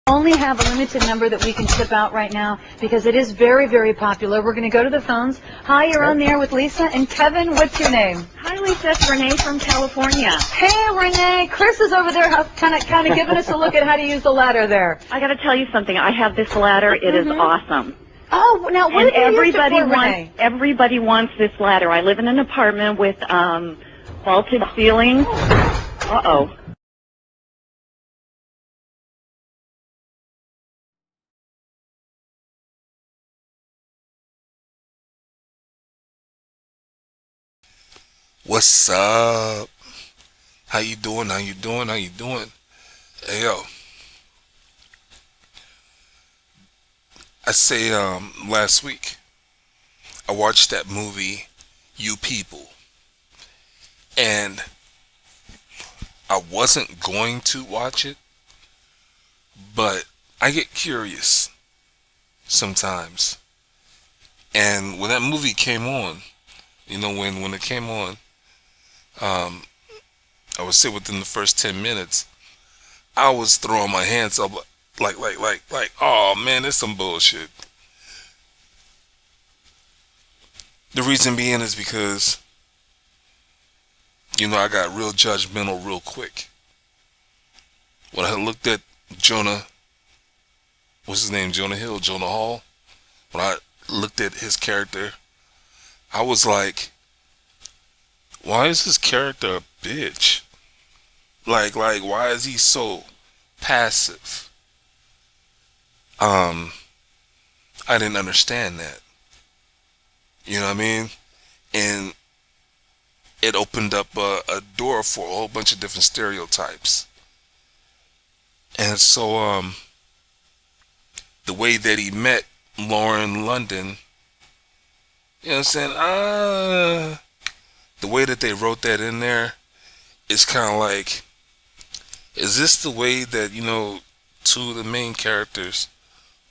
only have a limited number that we can ship out right now because it is very, very popular. We're going to go to the phones. Hi, you're on the air with Lisa. And Kevin, what's your name? Hi, Lisa. It's Renee from California. Hey, Renee. Chris is over there kind of giving us a look at how to use the ladder there. I got to tell you something. I have this ladder. It is awesome. Oh, now what do you use it for, Renee? Everybody wants this ladder. I live in an apartment with vaulted ceilings. Uh-oh. What's up? How you doing? How you doing? How you doing? Hey, yo. I say last week I watched that movie You People, and I wasn't going to watch it, but I get curious sometimes. And when that movie came on, you know, when it came on, I would say within the first 10 minutes, I was throwing my hands up like, oh man, it's some bullshit. The reason being is because, you know, I got real judgmental real quick. When I looked at Jonah, what's his name, Jonah Hall, when I looked at his character, I was like, why is this character a bitch? Like, why is he so passive? I didn't understand that. You know what I mean? And it opened up a door for a whole bunch of different stereotypes. And so, the way that he met Lauren London, you know what I'm saying? The way that they wrote that in there is kind of like, is this the way that, you know, two of the main characters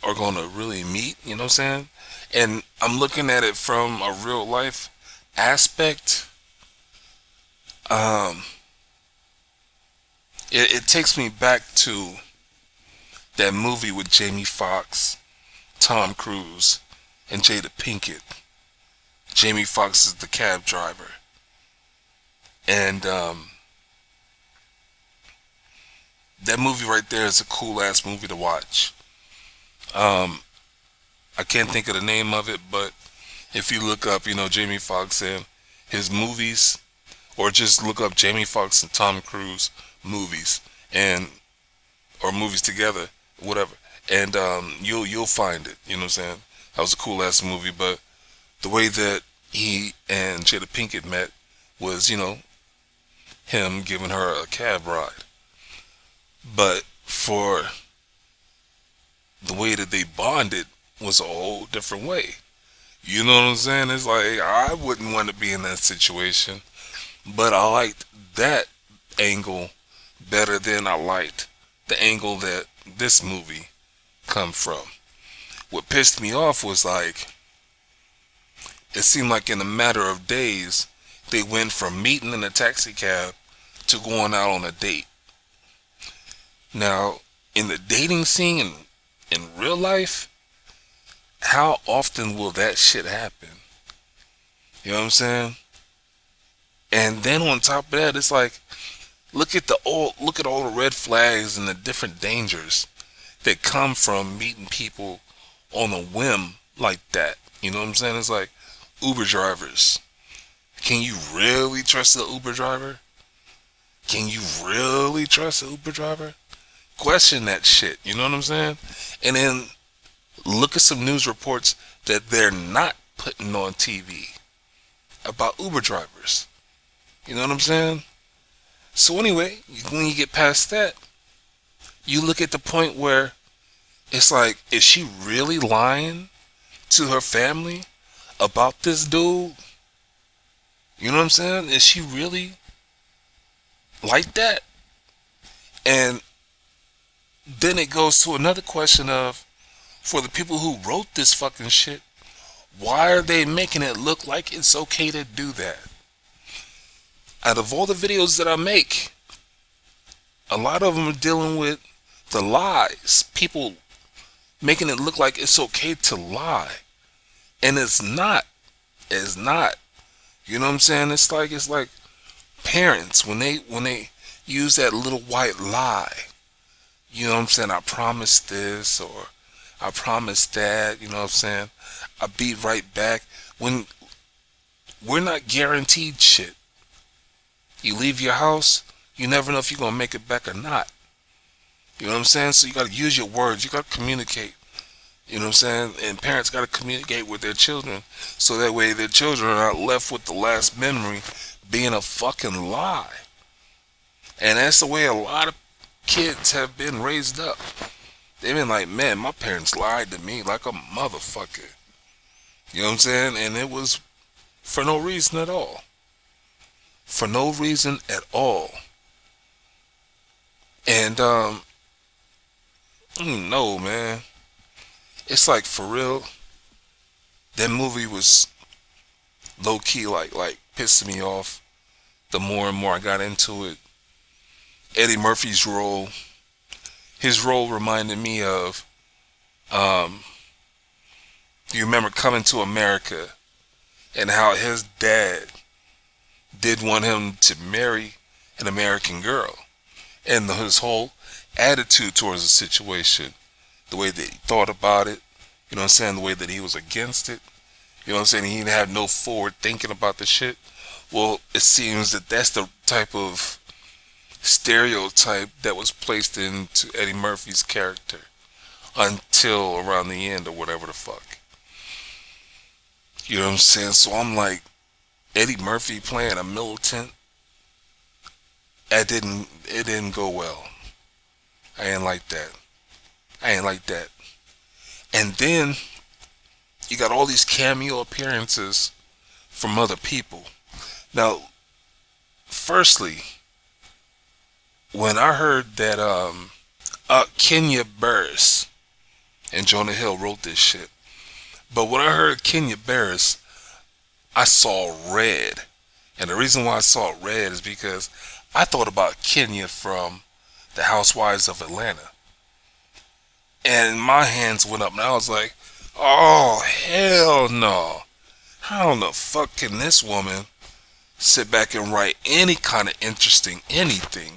are going to really meet? You know what I'm saying? And I'm looking at it from a real life aspect. It takes me back to that movie with Jamie Foxx, Tom Cruise, and Jada Pinkett. Jamie Foxx is the cab driver. And that movie right there is a cool ass movie to watch. I can't think of the name of it, but if you look up, you know, Jamie Foxx and his movies, or just look up Jamie Foxx and Tom Cruise movies, and or movies together, whatever, and you'll find it. You know what I'm saying? That was a cool ass movie, but the way that he and Jada Pinkett met was, you know, him giving her a cab ride. But for the way that they bonded was a whole different way. You know what I'm saying? It's like, I wouldn't want to be in that situation, but I liked that angle better than I liked the angle that this movie come from. What pissed me off was, like, it seemed like in a matter of days they went from meeting in a taxi cab to going out on a date. Now, in the dating scene in real life, how often will that shit happen? You know what I'm saying? And then on top of that, it's like, look at all the red flags and the different dangers that come from meeting people on a whim like that. You know what I'm saying? It's like Uber drivers. Can you really trust an Uber driver? Can you really trust an Uber driver? Question that shit, you know what I'm saying? And then look at some news reports that they're not putting on TV about Uber drivers. You know what I'm saying? So anyway, when you get past that, you look at the point where it's like, is she really lying to her family about this dude? You know what I'm saying? Is she really like that? And then it goes to another question of, for the people who wrote this fucking shit, why are they making it look like it's okay to do that? Out of all the videos that I make, a lot of them are dealing with the lies. People making it look like it's okay to lie. And it's not. It's not. You know what I'm saying? It's like parents when they use that little white lie. You know what I'm saying? I promise this or I promise that, you know what I'm saying? I'll be right back. When we're not guaranteed shit. You leave your house, you never know if you're gonna make it back or not. You know what I'm saying? So you gotta use your words, you gotta communicate. You know what I'm saying? And parents gotta communicate with their children so that way their children are not left with the last memory being a fucking lie. And that's the way a lot of kids have been raised up. They've been like, man, my parents lied to me like a motherfucker. You know what I'm saying? And it was for no reason at all. For no reason at all. And, no, man. It's like, for real, that movie was low-key, like pissing me off the more and more I got into it. Eddie Murphy's role, his role reminded me of, you remember Coming to America and how his dad did want him to marry an American girl. And his whole attitude towards the situation, the way that he thought about it, you know what I'm saying, the way that he was against it, you know what I'm saying, he didn't have no forward thinking about the shit. Well, it seems that that's the type of stereotype that was placed into Eddie Murphy's character until around the end or whatever the fuck. You know what I'm saying? So I'm like, Eddie Murphy playing a militant, it didn't go well. I ain't like that. And then you got all these cameo appearances from other people. Now, firstly, when I heard that Kenya Barris and Jonah Hill wrote this shit, but when I heard Kenya Barris, I saw red. And the reason why I saw red is because I thought about Kenya from The Housewives of Atlanta. And my hands went up and I was like, oh, hell no. How the fuck can this woman sit back and write any kind of interesting anything?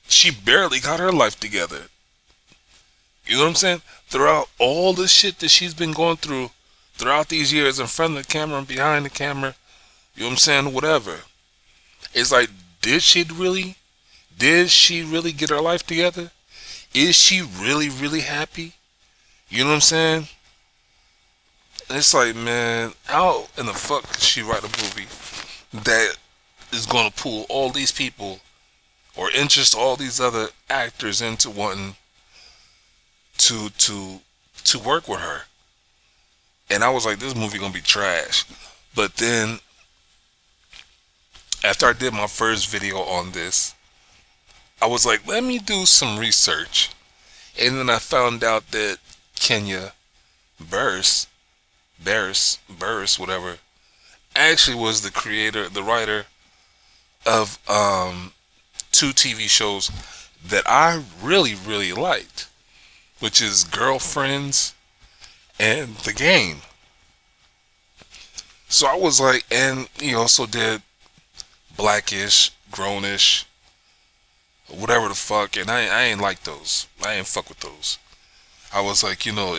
She barely got her life together. You know what I'm saying? Throughout all the shit that she's been going through throughout these years in front of the camera and behind the camera, you know what I'm saying, whatever. It's like, did she really get her life together? Is she really happy? You know what I'm saying? It's like, man, how in the fuck could she write a movie that is going to pull all these people or interest all these other actors into wanting to work with her? And I was like, this movie gonna be trash. But then after I did my first video on this, I was like, let me do some research. And then I found out that Kenya Barris, whatever, actually was the creator, the writer of two TV shows that I really liked, which is Girlfriends and The Game. So I was like, and he also did Blackish, Grownish, whatever the fuck, and I ain't like those. I ain't fuck with those. I was like, you know,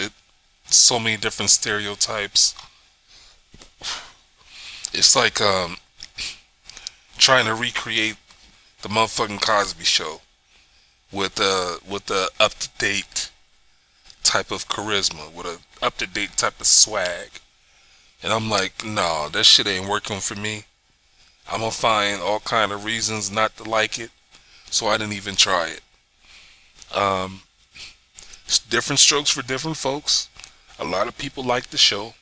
so many different stereotypes. It's like trying to recreate the motherfucking Cosby Show with the up to date type of charisma, with a up to date type of swag. And I'm like, no, that shit ain't working for me. I'm gonna find all kind of reasons not to like it, so I didn't even try it. It's different strokes for different folks. A lot of people like the show.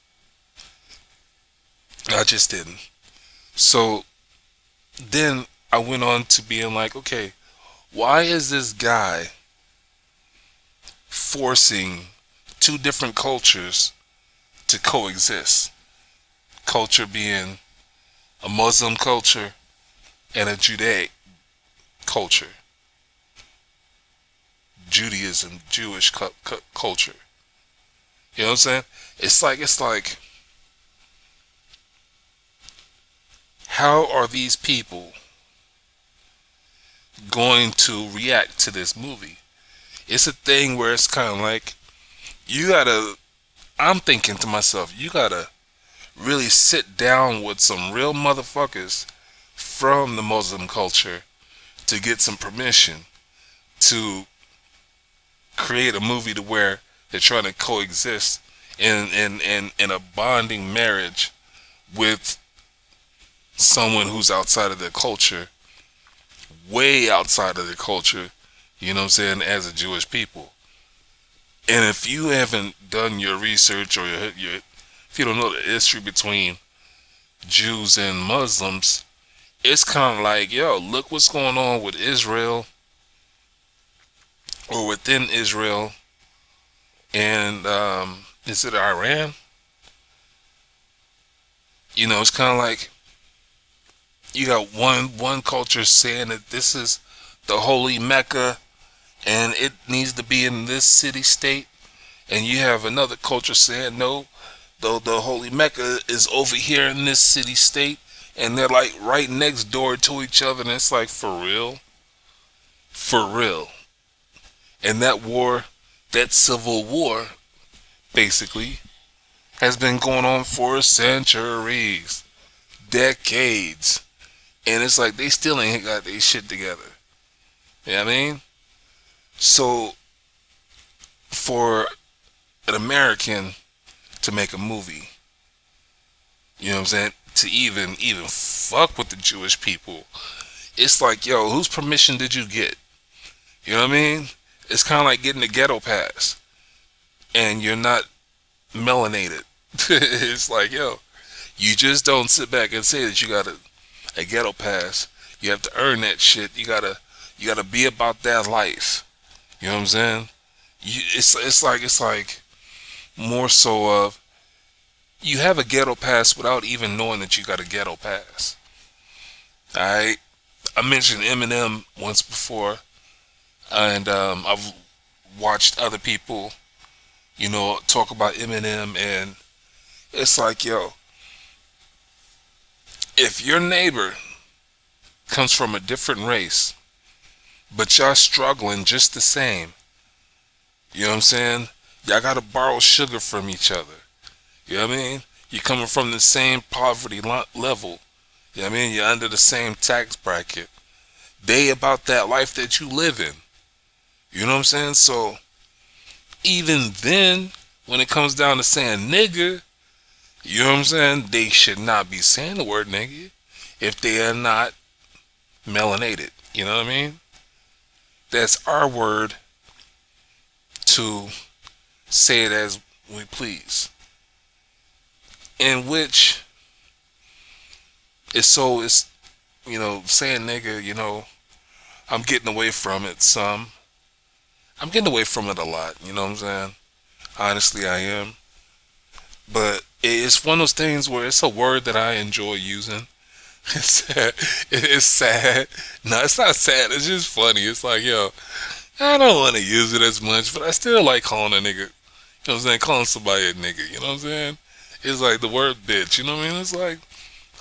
I just didn't. So then I went on to being like, okay, why is this guy forcing two different cultures to coexist? Culture being a Muslim culture and a Judaic culture. Judaism, Jewish culture. You know what I'm saying? It's like, how are these people going to react to this movie? It's a thing where it's kind of like, I'm thinking to myself, you gotta really sit down with some real motherfuckers from the Muslim culture to get some permission to create a movie to where they're trying to coexist in a bonding marriage with someone who's outside of their culture, way outside of their culture, you know what I'm saying, as a Jewish people. And if you haven't done your research, or if you don't know the history between Jews and Muslims, it's kind of like, yo, look what's going on with Israel, or within Israel, and is it Iran? You know, it's kind of like you got one culture saying that this is the holy Mecca and it needs to be in this city state, and you have another culture saying no, the holy Mecca is over here in this city state, and they're like right next door to each other, and it's like, for real? For real? And that war, that civil war, basically, has been going on for centuries, decades, and it's like they still ain't got their shit together. You know what I mean? So, for an American to make a movie, you know what I'm saying, to even fuck with the Jewish people, it's like, yo, whose permission did you get? You know what I mean? It's kind of like getting a ghetto pass, and you're not melanated. It's like, yo, you just don't sit back and say that you got a ghetto pass. You have to earn that shit. You gotta be about that life. You know what I'm saying? It's like more so of, you have a ghetto pass without even knowing that you got a ghetto pass. Alright? I mentioned Eminem once before, and I've watched other people, you know, talk about Eminem, and it's like, yo, if your neighbor comes from a different race, but y'all struggling just the same, you know what I'm saying? Y'all gotta borrow sugar from each other. You know what I mean? You're coming from the same poverty level. You know what I mean? You're under the same tax bracket. They about that life that you live in. You know what I'm saying? So, even then, when it comes down to saying nigga, you know what I'm saying? They should not be saying the word nigga if they are not melanated. You know what I mean? That's our word to say it as we please. In which it's, you know, saying nigga, you know, I'm getting away from it some. I'm getting away from it a lot, you know what I'm saying? Honestly, I am. But it's one of those things where it's a word that I enjoy using. It's sad. It's sad. No, it's not sad. It's just funny. It's like, yo, I don't want to use it as much, but I still like calling a nigga. You know what I'm saying? Calling somebody a nigga. You know what I'm saying? It's like the word bitch. You know what I mean? It's like,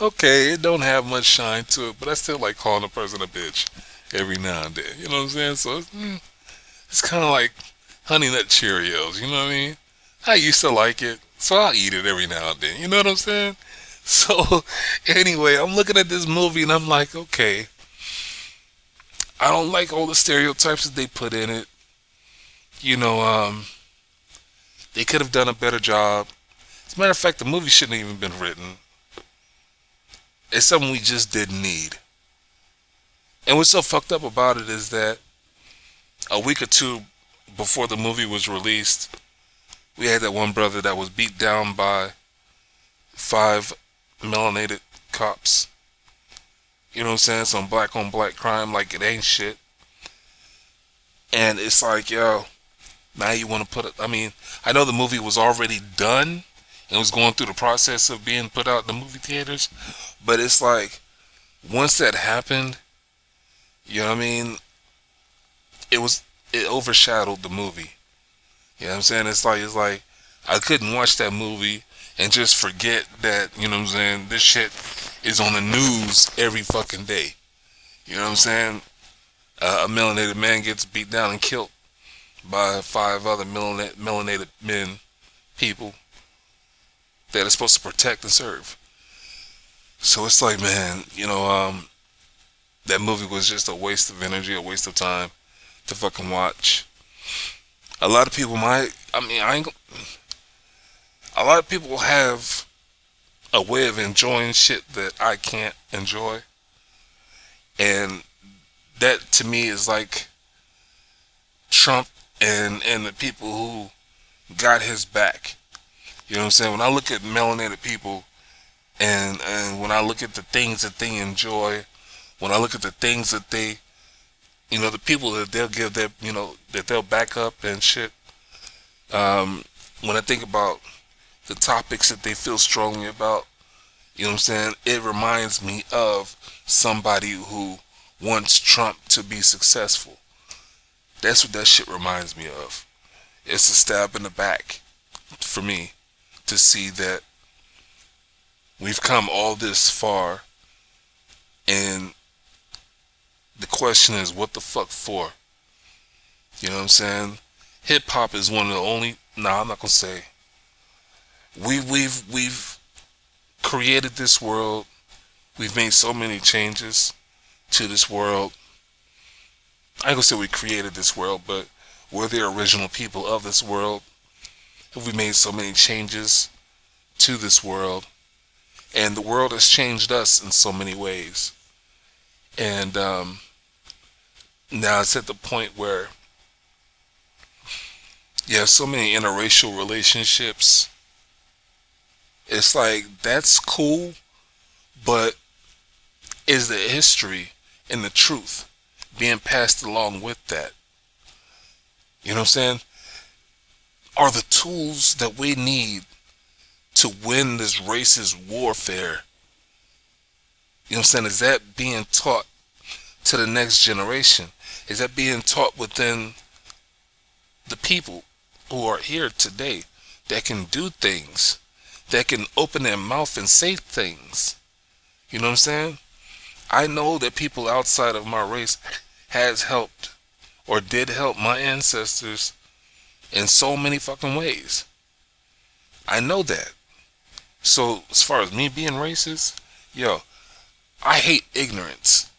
okay, it don't have much shine to it, but I still like calling a person a bitch every now and then. You know what I'm saying? So it's kind of like Honey Nut Cheerios. You know what I mean? I used to like it, so I'll eat it every now and then. You know what I'm saying? So, anyway, I'm looking at this movie and I'm like, okay, I don't like all the stereotypes that they put in it. You know, they could have done a better job. As a matter of fact, the movie shouldn't have even been written. It's something we just didn't need. And what's so fucked up about it is that a week or two before the movie was released, we had that one brother that was beat down by 5 melanated cops. You know what I'm saying? Some black on black crime like it ain't shit. And it's like, yo, now you want to put it, I mean, I know the movie was already done and was going through the process of being put out in the movie theaters, but it's like, once that happened, you know what I mean, it was it overshadowed the movie. You know what I'm saying? It's like I couldn't watch that movie and just forget that, you know what I'm saying, this shit is on the news every fucking day. You know what I'm saying? A melanated man gets beat down and killed by 5 other melanated men, people that are supposed to protect and serve. So it's like, man, that movie was just a waste of energy, a waste of time to fucking watch. A lot of people a lot of people have a way of enjoying shit that I can't enjoy. And that to me is like Trump and the people who got his back. You know what I'm saying? When I look at melanated people and when I look at the things that they enjoy, when I look at the things that they, the people that they'll give their, that they'll back up and shit. When I think about the topics that they feel strongly about, you know what I'm saying? It reminds me of somebody who wants Trump to be successful. That's what that shit reminds me of. It's a stab in the back for me to see that we've come all this far, and the question is, what the fuck for? You know what I'm saying? Hip hop is one of the only. I'm not gonna say. We've created this world. We've made so many changes to this world. I ain't gonna say we created this world, but we're the original people of this world. We made so many changes to this world, and the world has changed us in so many ways. And now it's at the point where you have so many interracial relationships. It's like, that's cool, but is the history and the truth being passed along with that? You know what I'm saying? Are the tools that we need to win this racist warfare, you know what I'm saying, is that being taught to the next generation? Is that being taught within the people who are here today that can do things, that can open their mouth and say things? You know what I'm saying? I know that people outside of my race has helped or did help my ancestors in so many fucking ways. I know that. So as far as me being racist, I hate ignorance.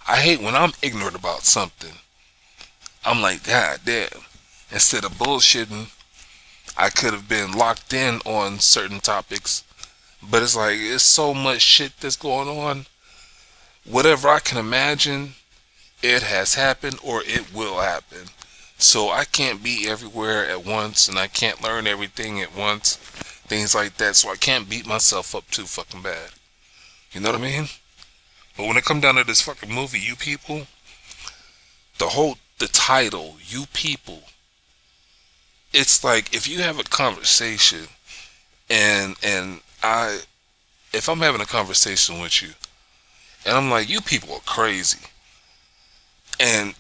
I hate when I'm ignorant about something. I'm like, God damn. Instead of bullshitting, I could have been locked in on certain topics. But it's like, it's so much shit that's going on. Whatever I can imagine, it has happened or it will happen. So I can't be everywhere at once, and I can't learn everything at once. Things like that. So I can't beat myself up too fucking bad. You know what I mean? But when it comes down to this fucking movie, You People, the title, You People, it's like, if you have a conversation and if I'm having a conversation with you and I'm like, you people are crazy, and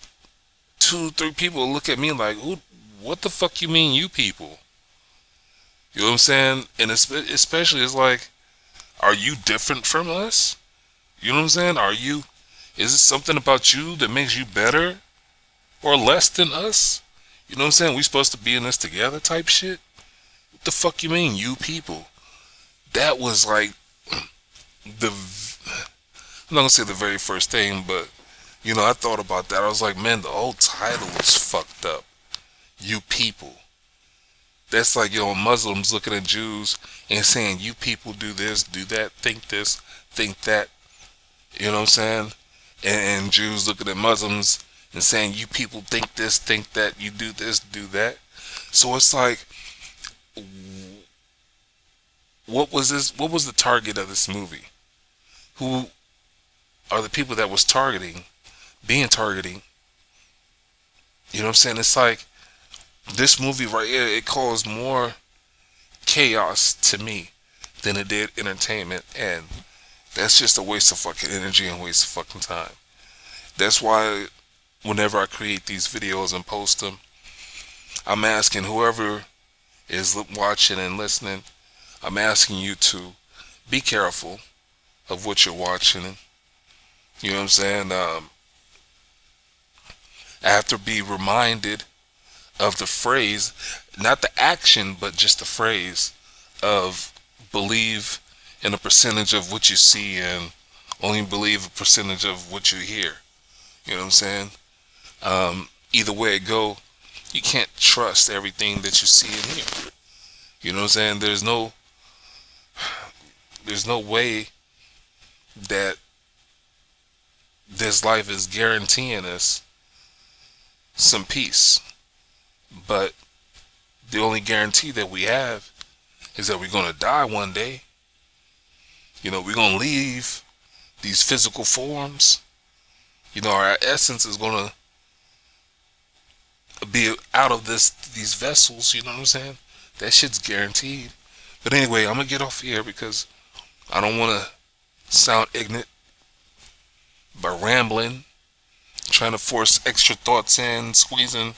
2-3 people look at me like, what the fuck you mean, you people? You know what I'm saying? And especially, it's like, are you different from us? You know what I'm saying? Is it something about you that makes you better or less than us? You know what I'm saying? We supposed to be in this together type shit? What the fuck you mean, you people? That was like I'm not gonna say the very first thing, but I thought about that. I was like, man, the whole title was fucked up. You people. That's like, Muslims looking at Jews and saying, you people do this, do that, think this, think that. You know what I'm saying? And Jews looking at Muslims and saying, you people think this, think that, you do this, do that. So it's like, what was the target of this movie? Who are the people that was being targeting? You know what I'm saying? It's like, this movie right here, it caused more chaos to me than it did entertainment, and that's just a waste of fucking energy and waste of fucking time. That's why whenever I create these videos and post them, I'm asking whoever is watching and listening, I'm asking you to be careful of what you're watching. You know what I'm saying? I have to be reminded of the phrase, not the action, but just the phrase of believe in a percentage of what you see and only believe a percentage of what you hear. You know what I'm saying? Either way it go, you can't trust everything that you see and hear. You know what I'm saying? There's no way that this life is guaranteeing us some peace. But the only guarantee that we have is that we're going to die one day. You know, we're going to leave these physical forms. You know, our essence is going to be out of these vessels. You know what I'm saying? That shit's guaranteed. But anyway, I'm going to get off here because I don't want to sound ignorant by rambling, trying to force extra thoughts in, squeezing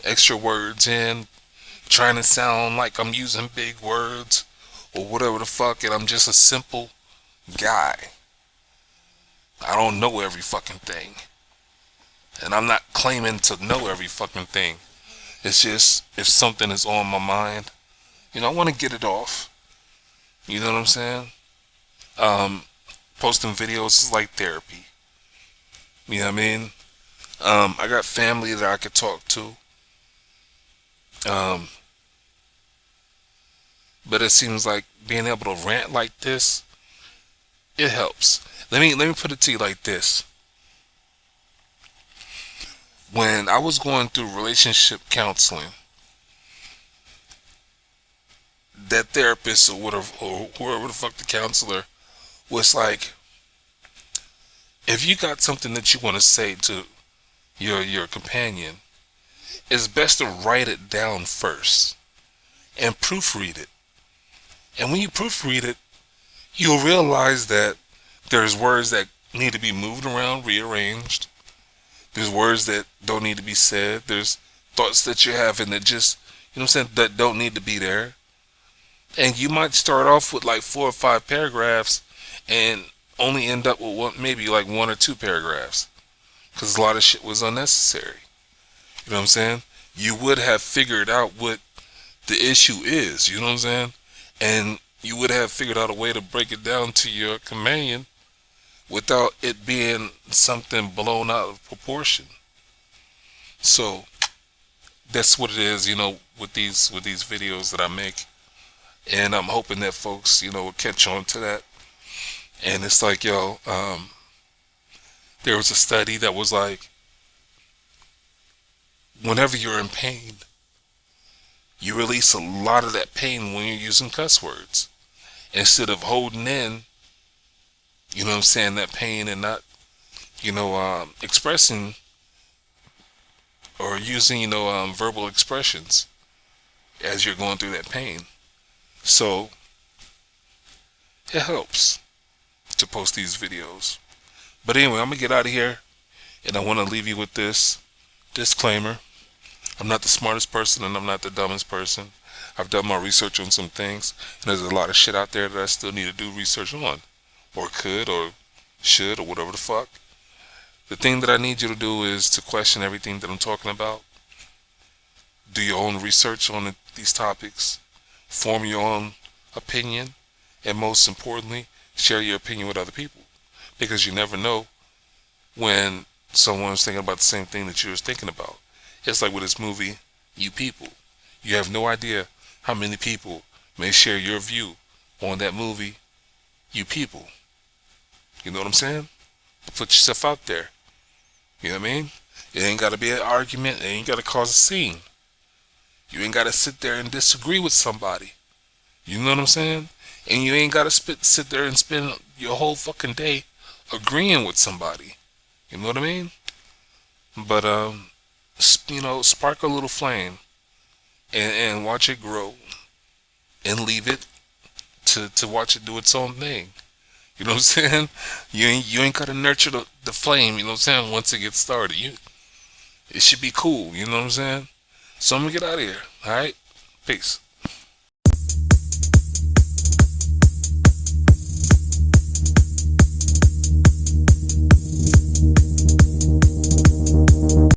extra words in, trying to sound like I'm using big words or whatever the fuck, and I'm just a simple guy. I don't know every fucking thing. And I'm not claiming to know every fucking thing. It's just, if something is on my mind, you know, I want to get it off. You know what I'm saying? Posting videos is like therapy. You know what I mean? I got family that I could talk to. But it seems like being able to rant like this, it helps. Let me put it to you like this. When I was going through relationship counseling, that therapist or whatever, or whoever the fuck the counselor was like, if you got something that you want to say to your companion, it's best to write it down first and proofread it. And when you proofread it, you'll realize that there's words that need to be moved around, rearranged. There's words that don't need to be said. There's thoughts that you're having that just, you know what I'm saying, that don't need to be there. And you might start off with like 4 or 5 paragraphs and only end up with maybe like 1 or 2 paragraphs. Because a lot of shit was unnecessary. You know what I'm saying? You would have figured out what the issue is, you know what I'm saying? And you would have figured out a way to break it down to your companion without it being something blown out of proportion. So that's what it is, you know, with these videos that I make. And I'm hoping that folks, you know, will catch on to that. And it's like, yo, there was a study that was like, whenever you're in pain, you release a lot of that pain when you're using cuss words. Instead of holding in, you know what I'm saying, that pain and not, you know, expressing or using, you know, verbal expressions as you're going through that pain. So it helps to post these videos. But anyway, I'm going to get out of here, and I want to leave you with this disclaimer. I'm not the smartest person, and I'm not the dumbest person. I've done my research on some things, and there's a lot of shit out there that I still need to do research on, or could, or should, or whatever the fuck. The thing that I need you to do is to question everything that I'm talking about. Do your own research on these topics. Form your own opinion, and most importantly, share your opinion with other people. Because you never know when someone's thinking about the same thing that you was thinking about. It's like with this movie, You People. You have no idea how many people may share your view on that movie, You People. You know what I'm saying? Put yourself out there. You know what I mean? It ain't got to be an argument. It ain't got to cause a scene. You ain't got to sit there and disagree with somebody. You know what I'm saying? And you ain't got to sit there and spend your whole fucking day agreeing with somebody. You know what I mean? But, you know, spark a little flame and watch it grow and leave it to watch it do its own thing. You know what I'm saying? You ain't got to nurture the flame, you know what I'm saying, once it gets started. It should be cool, you know what I'm saying? So I'm gonna get out of here, alright? Peace.